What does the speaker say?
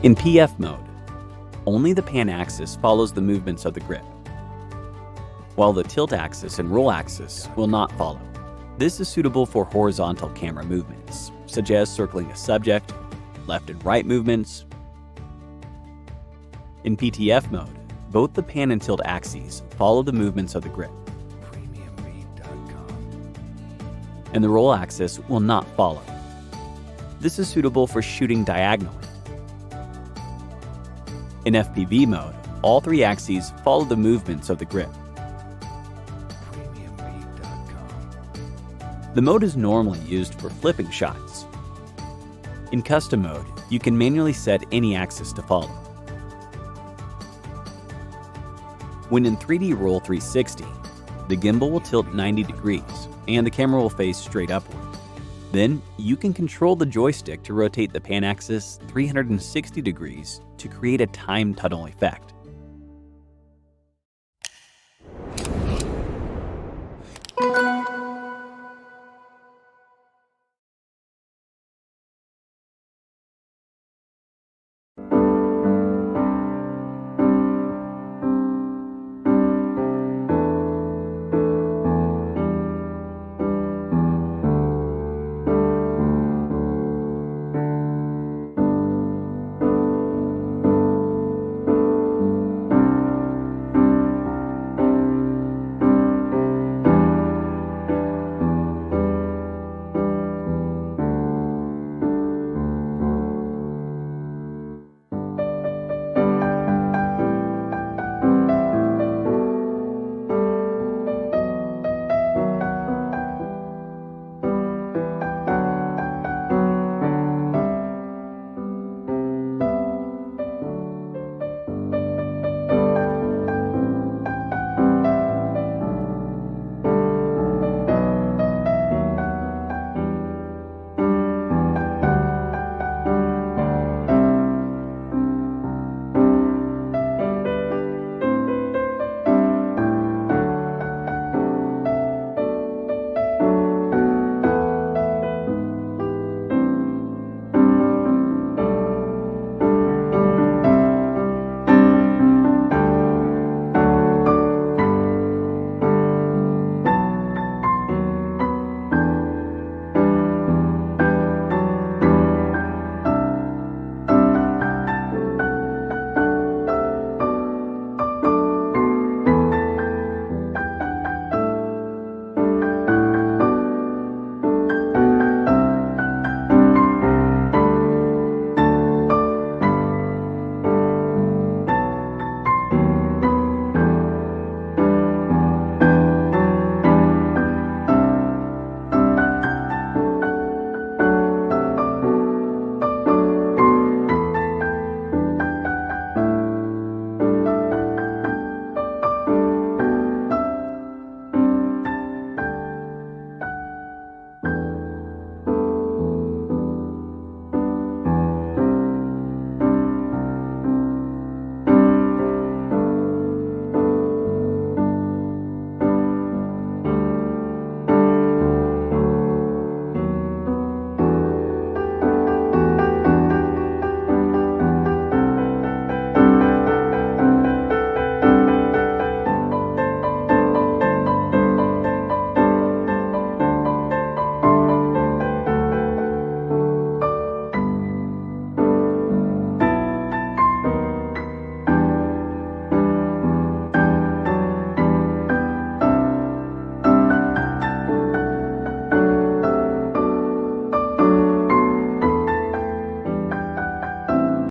In PF mode, only the pan axis follows the movements of the grip, while the tilt axis and roll axis will not follow. This is suitable for horizontal camera movements, such as circling a subject, left and right movements. In PTF mode, both the pan and tilt axes follow the movements of the grip, and the roll axis will not follow. This is suitable for shooting diagonally. In FPV mode, all three axes follow the movements of the grip. The mode is normally used for flipping shots. In custom mode, you can manually set any axis to follow. When in 3D Roll 360, the gimbal will tilt 90 degrees and the camera will face straight upward. Then, you can control the joystick to rotate the pan axis 360 degrees to create a time tunnel effect.